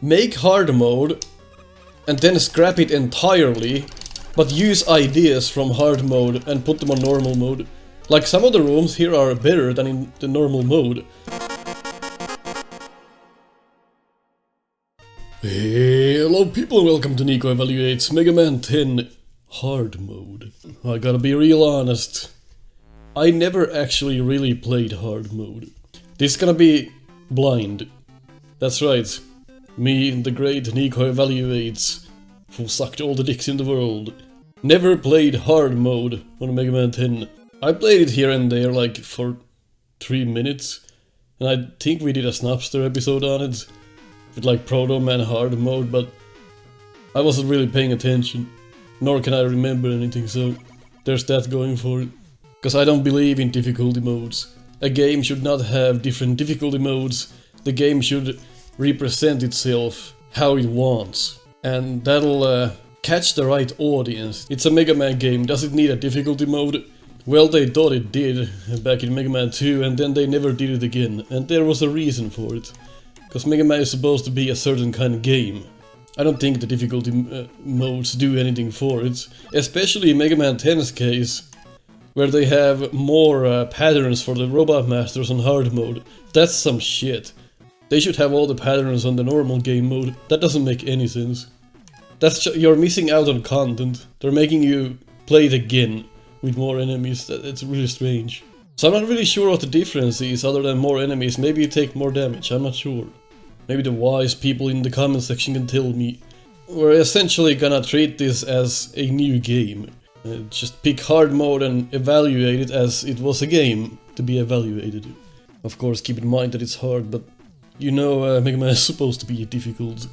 make hard mode and then scrap it entirely, but use ideas from hard mode and put them on normal mode. Like, some of the rooms here are better than in the normal mode. Hello people and welcome to Nico Evaluates Mega Man 10 Hard Mode. I gotta be real honest, I never actually really played hard mode. This is gonna be blind. That's right, me, the great Nico Evaluates, who sucked all the dicks in the world, never played hard mode on Mega Man 10. I played it here and there like for 3 minutes, and I think we did a Snupster episode on it, with like Proto Man hard mode, but I wasn't really paying attention, nor can I remember anything, so there's that going for it. Because I don't believe in difficulty modes. A game should not have different difficulty modes, the game should represent itself how it wants. And that'll catch the right audience. It's a Mega Man game, does it need a difficulty mode? Well, they thought it did back in Mega Man 2, and then they never did it again, and there was a reason for it. Because Mega Man is supposed to be a certain kind of game. I don't think the difficulty modes do anything for it, especially in Mega Man 10's case, where they have more patterns for the Robot Masters on hard mode. That's some shit. They should have all the patterns on the normal game mode. That doesn't make any sense. You're missing out on content. They're making you play it again with more enemies. It's really strange. So I'm not really sure what the difference is other than more enemies. Maybe you take more damage, I'm not sure. Maybe the wise people in the comment section can tell me. We're essentially gonna treat this as a new game. Just pick hard mode and evaluate it as it was a game to be evaluated. Of course, keep in mind that it's hard, but you know Mega Man is supposed to be difficult.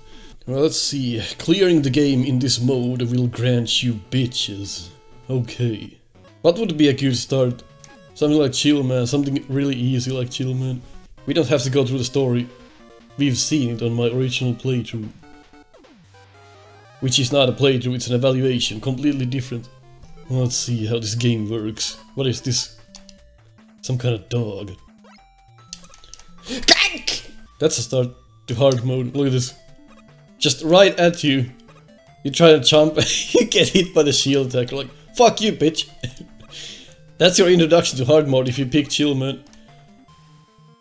Well, let's see. Clearing the game in this mode will grant you bitches. Okay. What would be a good start? Something like Chill Man, something really easy like Chill Man. We don't have to go through the story. We've seen it on my original playthrough. Which is not a playthrough, it's an evaluation, completely different. Let's see how this game works. What is this? Some kind of dog. That's a start to hard mode, look at this. Just right at you. You try to jump and you get hit by the shield attacker, like, fuck you bitch! That's your introduction to hard mode if you pick Chill Man.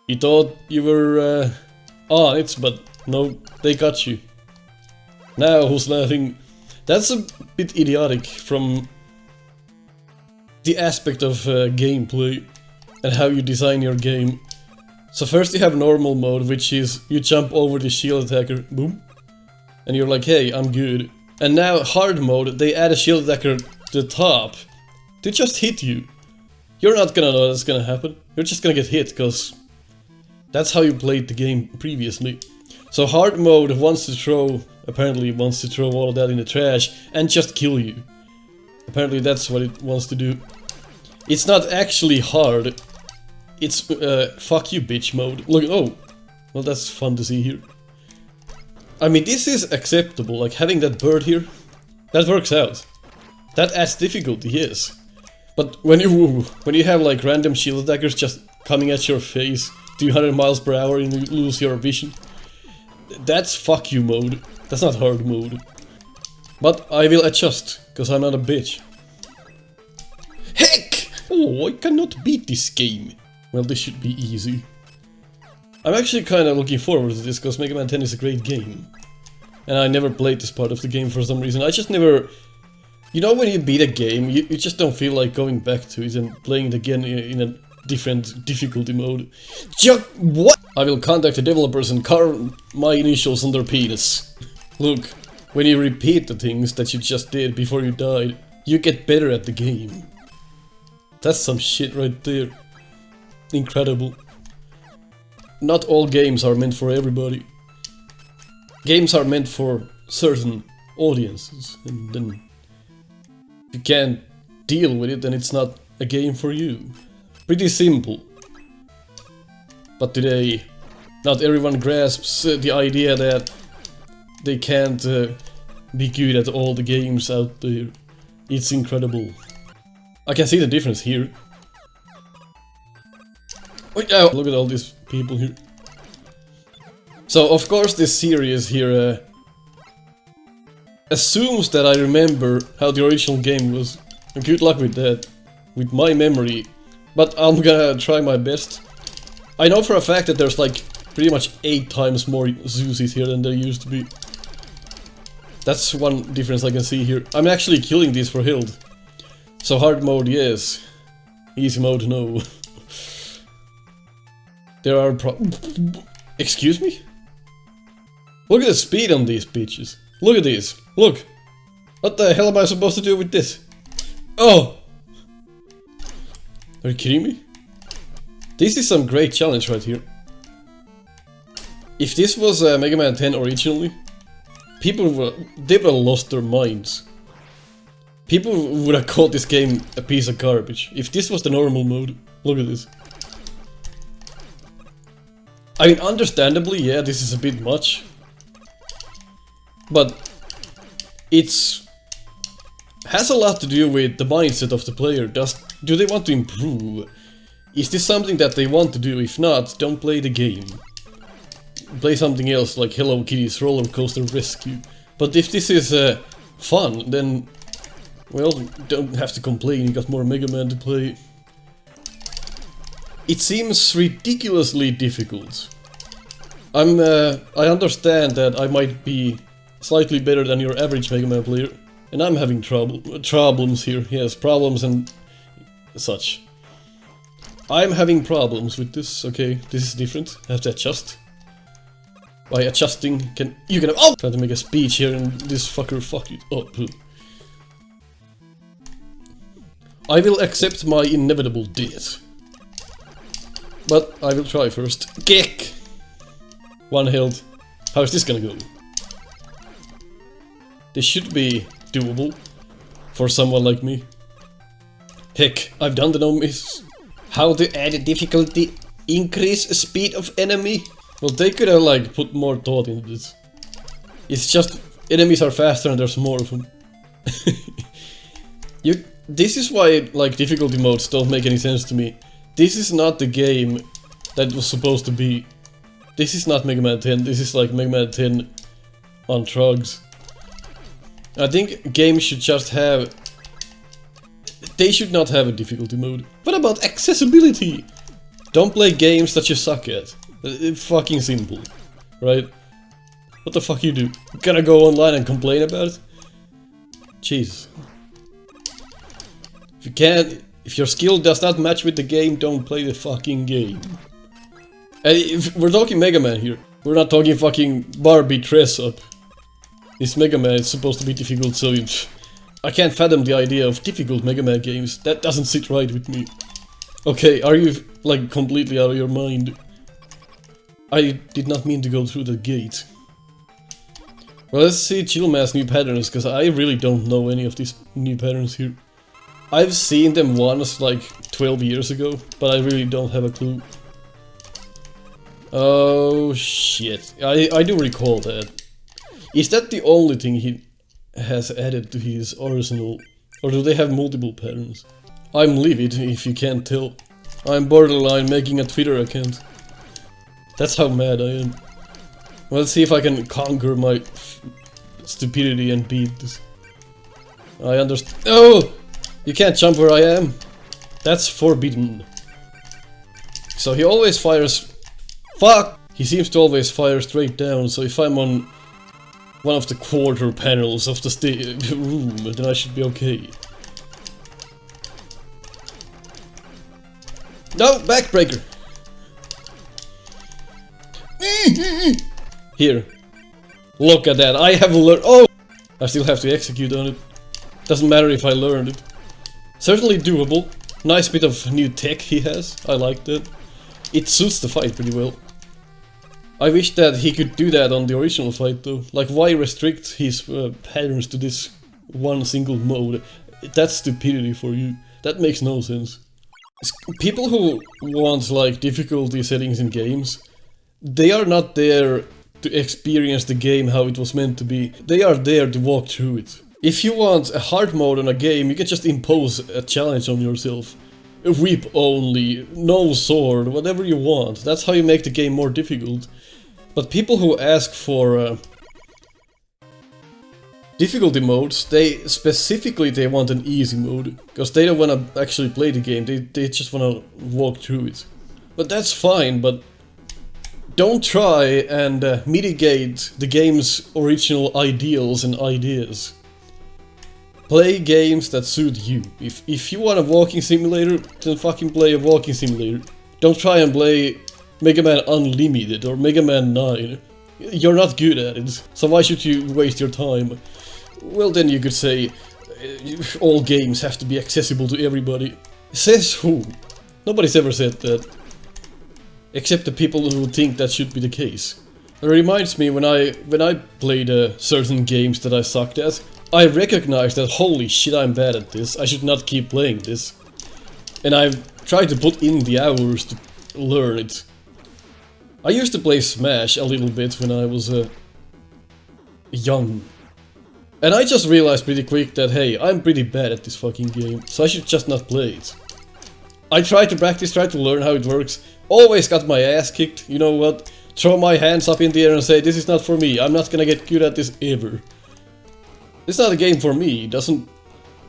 You thought you were on it, but no, they got you. Now who's laughing? That's a bit idiotic from the aspect of gameplay and how you design your game. So first you have normal mode, which is you jump over the shield attacker, boom, and you're like, hey, I'm good. And now hard mode, they add a shield attacker to the top to just hit you. You're not gonna know that's gonna happen. You're just gonna get hit, cause that's how you played the game previously. So hard mode apparently wants to throw all of that in the trash and just kill you. Apparently that's what it wants to do. It's not actually hard. It's fuck you bitch mode. Look, oh, well that's fun to see here. I mean, this is acceptable, like having that bird here, that works out. That adds difficulty, yes. But when you have like random shield attackers just coming at your face 200 miles per hour and you lose your vision, that's fuck you mode. That's not hard mode. But I will adjust, cause I'm not a bitch. Heck! Oh, I cannot beat this game. Well, this should be easy. I'm actually kinda looking forward to this, cause Mega Man 10 is a great game. And I never played this part of the game for some reason. I just never... You know when you beat a game, you just don't feel like going back to it and playing it again in a different difficulty mode. What? I will contact the developers and carve my initials on their penis. Look, when you repeat the things that you just did before you died, you get better at the game. That's some shit right there. Incredible. Not all games are meant for everybody. Games are meant for certain audiences, and then if you can't deal with it, then it's not a game for you. Pretty simple. But today, not everyone grasps the idea that they can't be good at all the games out there. It's incredible. I can see the difference here. Look at all these people here. So of course this series here assumes that I remember how the original game was. Good luck with that, with my memory, but I'm gonna try my best. I know for a fact that there's like pretty much 8 times more Zeuses here than there used to be. That's one difference I can see here. I'm actually killing these for health. So hard mode, yes. Easy mode, no. There are Excuse me? Look at the speed on these bitches. Look at these. Look. What the hell am I supposed to do with this? Oh! Are you kidding me? This is some great challenge right here. If this was Mega Man 10 originally, people would have lost their minds. People would have called this game a piece of garbage. If this was the normal mode, look at this. I mean, understandably, yeah, this is a bit much. But it's has a lot to do with the mindset of the player. Do they want to improve? Is this something that they want to do? If not, don't play the game. Play something else like Hello Kitty's Roller Coaster Rescue. But if this is fun, then well, don't have to complain, you got more Mega Man to play. It seems ridiculously difficult. I understand that I might be slightly better than your average Mega Man player, and I'm having problems here. Yes, problems and such. I'm having problems with this, okay, this is different, I have to adjust. By adjusting, you can oh! Try to make a speech here and this fucker fuck it up. I will accept my inevitable death. But I will try first. Kick! 1 health. How is this gonna go? This should be doable for someone like me. Heck, I've done the no miss. How to add difficulty, increase speed of enemy. Well, they could have like put more thought into this. It's just enemies are faster and there's more of them. This is why like difficulty modes don't make any sense to me. This is not the game that was supposed to be. This is not Mega Man 10, this is like Mega Man 10 on drugs. I think games should just have... They should not have a difficulty mode. What about accessibility? Don't play games that you suck at. It's fucking simple, right? What the fuck you do? Gonna go online and complain about it? Jeez. If your skill does not match with the game, don't play the fucking game. And if we're talking Mega Man here, we're not talking fucking Barbie dress up. This Mega Man is supposed to be difficult, so I can't fathom the idea of difficult Mega Man games. That doesn't sit right with me. Okay, are you like completely out of your mind? I did not mean to go through the gate. Well, let's see Chillman's new patterns, because I really don't know any of these new patterns here. I've seen them once, like 12 years ago, but I really don't have a clue. Oh shit, I do recall that. Is that the only thing he has added to his arsenal? Or do they have multiple patterns? I'm livid, if you can't tell. I'm borderline making a Twitter account. That's how mad I am. Well, let's see if I can conquer my stupidity and beat this. I understand. Oh! You can't jump where I am. That's forbidden. So he always fires... Fuck! He seems to always fire straight down, so if I'm on one of the quarter panels of the room, then I should be okay. No! Backbreaker! Here. Look at that, I have learned... Oh! I still have to execute on it. Doesn't matter if I learned it. Certainly doable. Nice bit of new tech he has. I like that. It suits the fight pretty well. I wish that he could do that on the original fight though. Like, why restrict his patterns to this one single mode? That's stupidity for you. That makes no sense. People who want like difficulty settings in games, they are not there to experience the game how it was meant to be. They are there to walk through it. If you want a hard mode on a game, you can just impose a challenge on yourself. A whip only, no sword, whatever you want. That's how you make the game more difficult. But people who ask for difficulty modes, they specifically want an easy mode, because they don't want to actually play the game, they just want to walk through it. But that's fine, but don't try and mitigate the game's original ideals and ideas. Play games that suit you. If you want a walking simulator, then fucking play a walking simulator. Don't try and play Mega Man Unlimited or Mega Man 9. You're not good at it, so why should you waste your time? Well, then you could say all games have to be accessible to everybody. Says who? Nobody's ever said that. Except the people who think that should be the case. It reminds me when I played certain games that I sucked at, I recognized that holy shit, I'm bad at this, I should not keep playing this. And I've tried to put in the hours to learn it. I used to play Smash a little bit when I was young. And I just realized pretty quick that hey, I'm pretty bad at this fucking game, so I should just not play it. I tried to practice, tried to learn how it works, always got my ass kicked, you know what? Throw my hands up in the air and say, this is not for me, I'm not gonna get good at this ever. It's not a game for me, it doesn't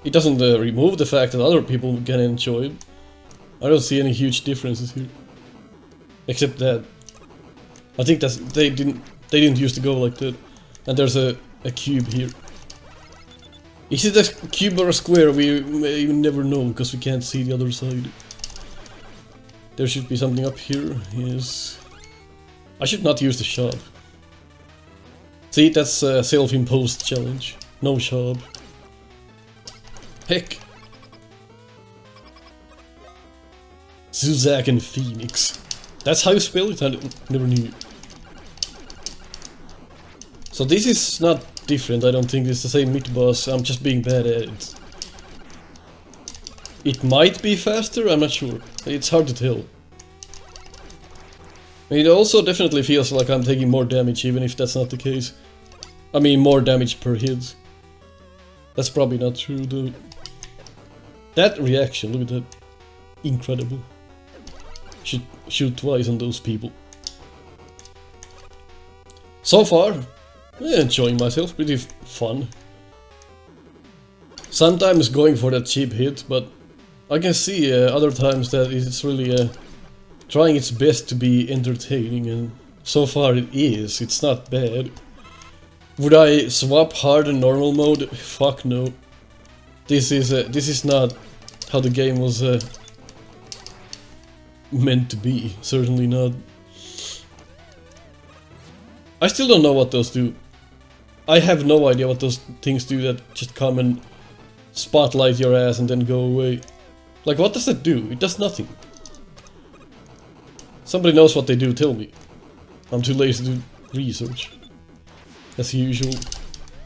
remove the fact that other people can enjoy it. I don't see any huge differences here. Except that I think that's they didn't used to go like that. And there's a cube here. Is it a cube or a square? We may never know because we can't see the other side. There should be something up here. Yes. I should not use the shop. See, that's a self-imposed challenge. No shop. Heck. Zuzak and Phoenix. That's how you spell it? I never knew. So this is not different, I don't think it's the same mid-boss, I'm just being bad at it. It might be faster, I'm not sure. It's hard to tell. It also definitely feels like I'm taking more damage, even if that's not the case. I mean, more damage per hit. That's probably not true, though. That reaction, look at that. Incredible. Should shoot twice on those people. So far, enjoying myself, pretty fun. Sometimes going for that cheap hit, but I can see other times that it's really trying its best to be entertaining, and so far it is, it's not bad. Would I swap hard and normal mode? Fuck no. This is not how the game was meant to be, certainly not. I still don't know what those do. I have no idea what those things do that just come and spotlight your ass and then go away. Like, what does that do? It does nothing. Somebody knows what they do, tell me. I'm too lazy to do research. As usual.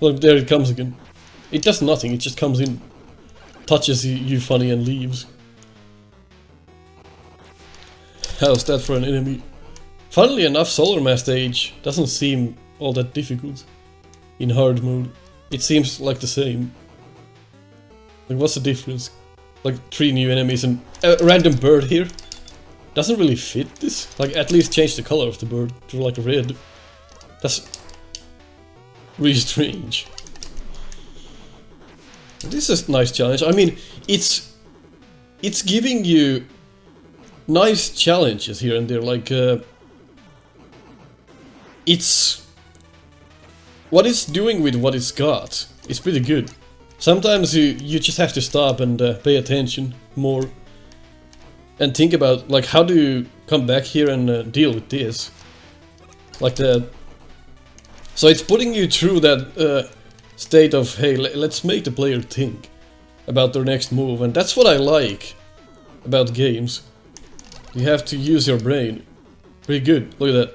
Look, there it comes again. It does nothing, it just comes in, touches you funny and leaves. How's that for an enemy? Funnily enough, Solar Mass stage doesn't seem all that difficult in hard mode. It seems like the same. Like, what's the difference? Like 3 new enemies and a random bird here. Doesn't really fit this. Like, at least change the color of the bird to like red. That's really strange. This is a nice challenge. I mean, it's giving you nice challenges here and there. Like, it's what it's doing with what it's got. It's pretty good. Sometimes you just have to stop and pay attention more and think about, like, how do you come back here and deal with this, like that. So it's putting you through that state of, hey, let's make the player think about their next move, and that's what I like about games. You have to use your brain. Pretty good. Look at that.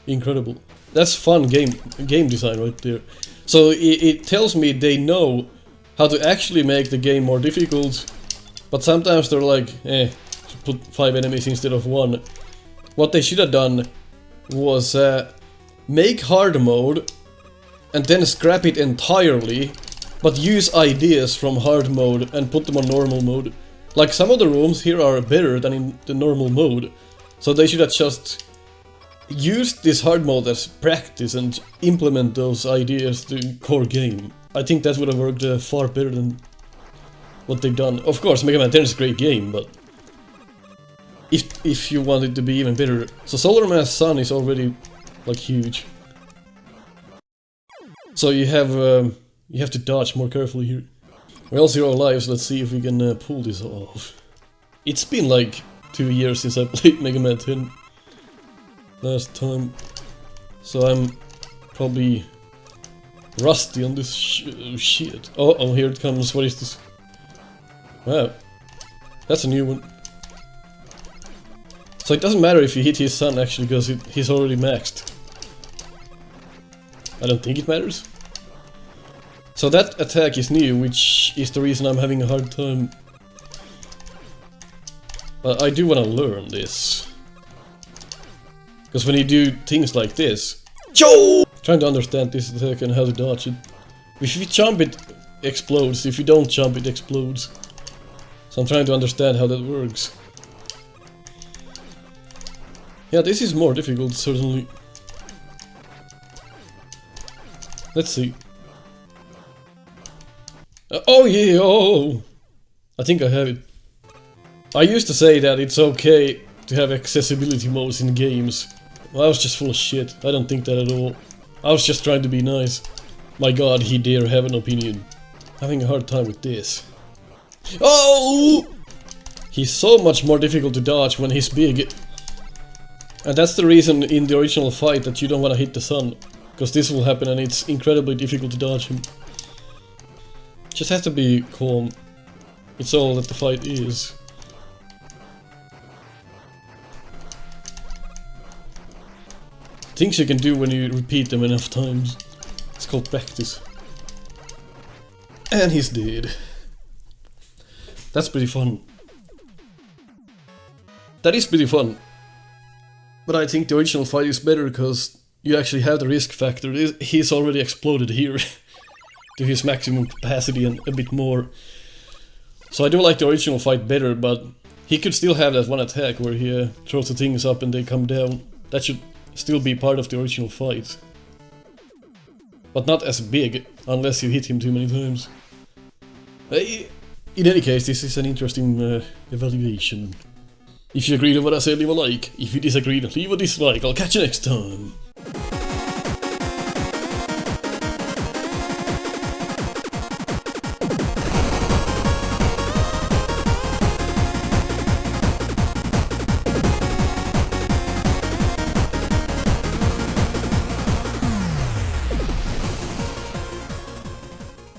Incredible. That's fun game design right there. So it tells me they know how to actually make the game more difficult, but sometimes they're like, put 5 enemies instead of 1. What they should have done was make hard mode and then scrap it entirely, but use ideas from hard mode and put them on normal mode. Like, some of the rooms here are better than in the normal mode, so they should have just use this hard mode as practice and implement those ideas to core game. I think that would have worked far better than what they've done. Of course, Mega Man 10 is a great game, but if you want it to be even better. So Solar Mass Sun is already like huge. So you have to dodge more carefully here. We're all 0 lives, let's see if we can pull this off. It's been like 2 years since I played Mega Man 10 last time, so I'm probably rusty on this shit. Oh, here it comes. What is this? Wow, that's a new one. So it doesn't matter if you hit his son actually, because he's already maxed. I don't think it matters. So that attack is new, which is the reason I'm having a hard time. But I do want to learn this. Because when you do things like this... Joe! Trying to understand this attack and how to dodge it. If you jump it explodes, if you don't jump it explodes. So I'm trying to understand how that works. Yeah, this is more difficult, certainly. Let's see. Oh yeah, oh! I think I have it. I used to say that it's okay to have accessibility modes in games. Well, I was just full of shit. I don't think that at all. I was just trying to be nice. My god, he dare have an opinion. Having a hard time with this. Oh! He's so much more difficult to dodge when he's big. And that's the reason in the original fight that you don't want to hit the sun. Because this will happen and it's incredibly difficult to dodge him. Just have to be calm. It's all that the fight is. Things you can do when you repeat them enough times. It's called practice. And he's dead. That's pretty fun. That is pretty fun. But I think the original fight is better because you actually have the risk factor. He's already exploded here to his maximum capacity and a bit more. So I do like the original fight better, but he could still have that one attack where he throws the things up and they come down. That should still be part of the original fight. But not as big, unless you hit him too many times. In any case, this is an interesting evaluation. If you agree with what I said, leave a like. If you disagree, leave a dislike. I'll catch you next time.